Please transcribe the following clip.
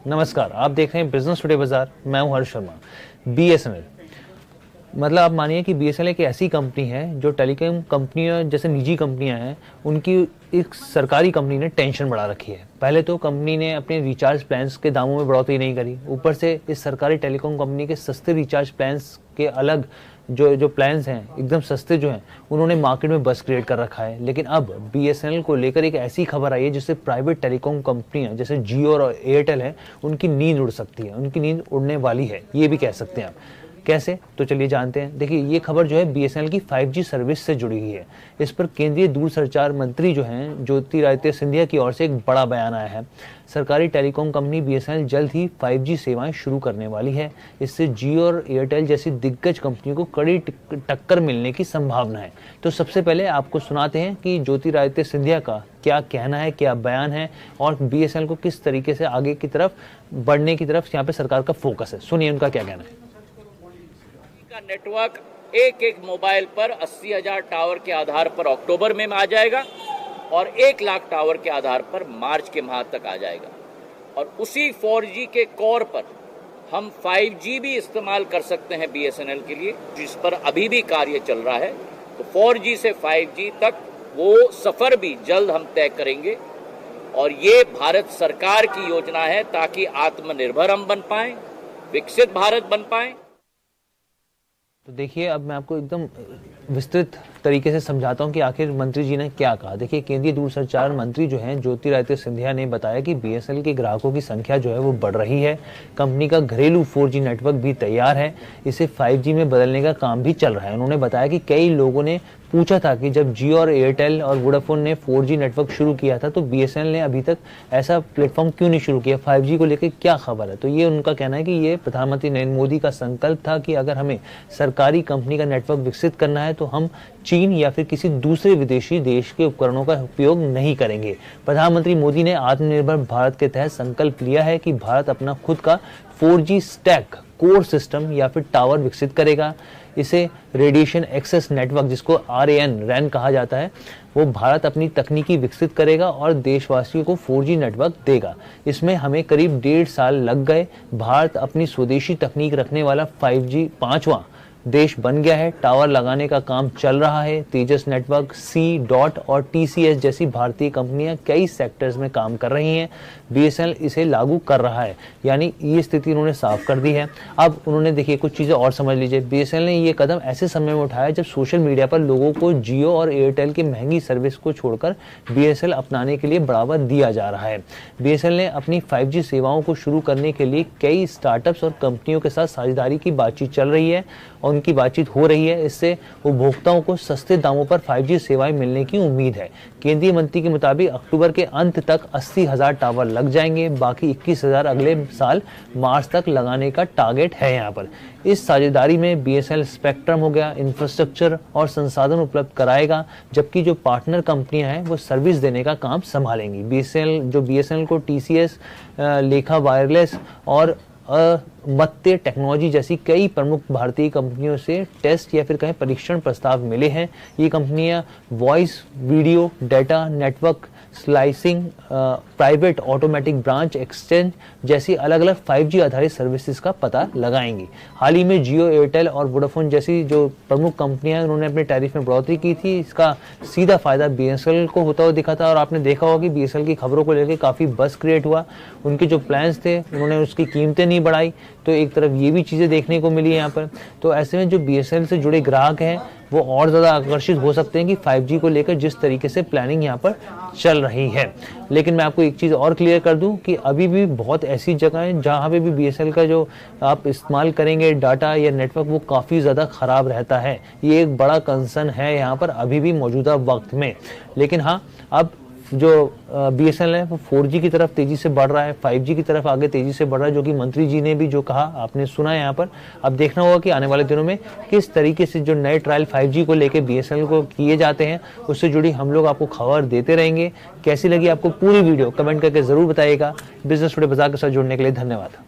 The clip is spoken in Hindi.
नमस्कार, आप देख रहे हैं बिजनेस टुडे बाजार। मैं हूं हर्ष शर्मा। बीएसएनएल मतलब आप मानिए कि बीएसएनएल एक ऐसी कंपनी है जो टेलीकॉम कंपनियां जैसे निजी कंपनियां हैं उनकी एक सरकारी कंपनी ने टेंशन बढ़ा रखी है। पहले तो कंपनी ने अपने रिचार्ज प्लान्स के दामों में बढ़ोतरी नहीं करी, ऊपर से इस सरकारी टेलीकॉम कंपनी के सस्ते रिचार्ज प्लान्स के अलग जो प्लान्स हैं एकदम सस्ते जो हैं उन्होंने मार्केट में बस क्रिएट कर रखा है। लेकिन अब बीएसएनएल को लेकर एक ऐसी खबर आई है जिससे प्राइवेट टेलीकॉम कंपनियां जैसे जियो और एयरटेल है उनकी नींद उड़ सकती है, उनकी नींद उड़ने वाली है, ये भी कह सकते हैं आप। कैसे, तो चलिए जानते हैं। देखिए, ये खबर जो है बीएसएनएल की 5G सर्विस से जुड़ी हुई है। इस पर केंद्रीय दूरसंचार मंत्री जो हैं ज्योतिरादित्य सिंधिया की ओर से एक बड़ा बयान आया है। सरकारी टेलीकॉम कंपनी बीएसएनएल जल्द ही 5G सेवाएं शुरू करने वाली है। इससे जियो और एयरटेल जैसी दिग्गज कंपनियों को कड़ी टक्कर मिलने की संभावना है। तो सबसे पहले आपको सुनाते हैं कि ज्योतिरादित्य सिंधिया का क्या कहना है, क्या बयान है और बीएसएनएल को किस तरीके से आगे की तरफ बढ़ने की तरफ यहाँ पे सरकार का फोकस है। सुनिए उनका क्या कहना है। का नेटवर्क एक एक मोबाइल पर 80,000 टावर के आधार पर अक्टूबर में आ जाएगा और 1 लाख टावर के आधार पर मार्च के माह तक आ जाएगा। और उसी 4G के कोर पर हम 5G भी इस्तेमाल कर सकते हैं बीएसएनएल के लिए, जिस पर अभी भी कार्य चल रहा है। तो 4G से 5G तक वो सफर भी जल्द हम तय करेंगे और ये भारत सरकार की योजना है ताकि आत्मनिर्भर हम बन पाएं, विकसित भारत बन पाएं। तो देखिए, अब मैं आपको एकदम विस्तृत तरीके से समझाता हूं कि आखिर मंत्री जी ने क्या कहा। देखिए, केंद्रीय दूरसंचार मंत्री जो हैं ज्योतिरादित्य सिंधिया ने बताया कि बीएसएनएल के ग्राहकों की संख्या जो है वो बढ़ रही है। कंपनी का घरेलू 4G नेटवर्क भी तैयार है, इसे 5G में बदलने का काम भी चल रहा है। उन्होंने बताया कि कई लोगों ने पूछा था कि जब जियो और एयरटेल और वोडाफोन ने 4G नेटवर्क शुरू किया था तो बीएसएनएल ने अभी तक ऐसा प्लेटफॉर्म क्यों नहीं शुरू किया, 5G को लेकर क्या खबर है। तो ये उनका कहना है कि ये प्रधानमंत्री नरेंद्र मोदी का संकल्प था कि अगर हमें सरकारी कंपनी का नेटवर्क विकसित करना है तो हम चीन या फिर किसी दूसरे विदेशी देश के उपकरणों का उपयोग नहीं करेंगे। प्रधानमंत्री मोदी ने आत्मनिर्भर भारत के तहत संकल्प लिया है कि भारत अपना खुद का 4G स्टैक कोर सिस्टम या फिर टावर विकसित करेगा। इसे रेडिएशन एक्सेस नेटवर्क, जिसको RAN कहा जाता है, वो भारत अपनी तकनीकी विकसित करेगा और देशवासियों को 4G नेटवर्क देगा। इसमें हमें करीब 1.5 साल लग गए। भारत अपनी स्वदेशी तकनीक रखने वाला 5G 5वां देश बन गया है। टावर लगाने का काम चल रहा है। तेजस नेटवर्क, C.DOT और TCS जैसी भारतीय कंपनियां कई सेक्टर्स में काम कर रही हैं। बीएसएनएल इसे लागू कर रहा है, यानी ये स्थिति उन्होंने साफ कर दी है। अब उन्होंने, देखिए, कुछ चीज़ें और समझ लीजिए। बीएसएनएल ने ये कदम ऐसे समय में उठाया जब सोशल मीडिया पर लोगों को जियो और एयरटेल की महंगी सर्विस को छोड़कर बीएसएनएल अपनाने के लिए बढ़ावा दिया जा रहा है। बीएसएनएल ने अपनी 5G सेवाओं को शुरू करने के लिए कई स्टार्टअप्स और कंपनियों के साथ साझेदारी की बातचीत चल रही है और उनकी बातचीत हो रही है। इससे उपभोक्ताओं को सस्ते दामों पर 5G सेवाएं मिलने की उम्मीद है। केंद्रीय मंत्री के मुताबिक अक्टूबर के अंत तक 80,000 टावर लग जाएंगे, बाकी 21,000 अगले साल मार्च तक लगाने का टारगेट है। यहाँ पर इस साझेदारी में बीएसएनएल स्पेक्ट्रम हो गया, इंफ्रास्ट्रक्चर और संसाधन उपलब्ध कराएगा, जबकि जो पार्टनर कंपनियां हैं वो सर्विस देने का काम संभालेंगी। बीएसएनएल को TCS, लेखा वायरलेस और मत्य टेक्नोलॉजी जैसी कई प्रमुख भारतीय कंपनियों से टेस्ट या फिर कहें परीक्षण प्रस्ताव मिले हैं। ये कंपनियां voice, video, data, network slicing, private automatic branch exchange जैसी अलग अलग 5G आधारित सर्विसेज का पता लगाएंगी। हाल ही में जियो, एयरटेल और वोडाफोन जैसी जो प्रमुख कंपनियां हैं उन्होंने अपने टैरिफ में बढ़ोतरी की थी। इसका सीधा फायदा बीएसएनएल को होता हुआ दिखा था और आपने देखा होगा कि बीएसएनएल की खबरों को लेकर काफ़ी बस क्रिएट हुआ। उनके जो प्लान्स थे उन्होंने उसकी कीमतें नहीं बढ़ाई, तो एक तरफ ये भी चीज़ें देखने को मिली है यहाँ पर। तो ऐसे में जो बीएसएनएल से जुड़े ग्राहक हैं वो और ज़्यादा आकर्षित हो सकते हैं कि 5G को लेकर जिस तरीके से प्लानिंग यहाँ पर चल रही है। लेकिन मैं आपको एक चीज़ और क्लियर कर दूं कि अभी भी बहुत ऐसी जगह हैं जहाँ पे भी बीएसएनएल का जो आप इस्तेमाल करेंगे डाटा या नेटवर्क वो काफ़ी ज़्यादा ख़राब रहता है। ये एक बड़ा कंसर्न है यहाँ पर अभी भी मौजूदा वक्त में। लेकिन हाँ, अब जो बीएसएनएल है वो 4G की तरफ तेजी से बढ़ रहा है, 5G की तरफ आगे तेजी से बढ़ रहा है, जो कि मंत्री जी ने भी जो कहा आपने सुना है यहाँ पर। अब देखना होगा कि आने वाले दिनों में किस तरीके से जो नए ट्रायल 5G को लेके बीएसएनएल को किए जाते हैं उससे जुड़ी हम लोग आपको खबर देते रहेंगे। कैसी लगी आपको पूरी वीडियो कमेंट करके जरूर बताइएगा। बिजनेस टुडे बाजार के साथ जुड़ने के लिए धन्यवाद।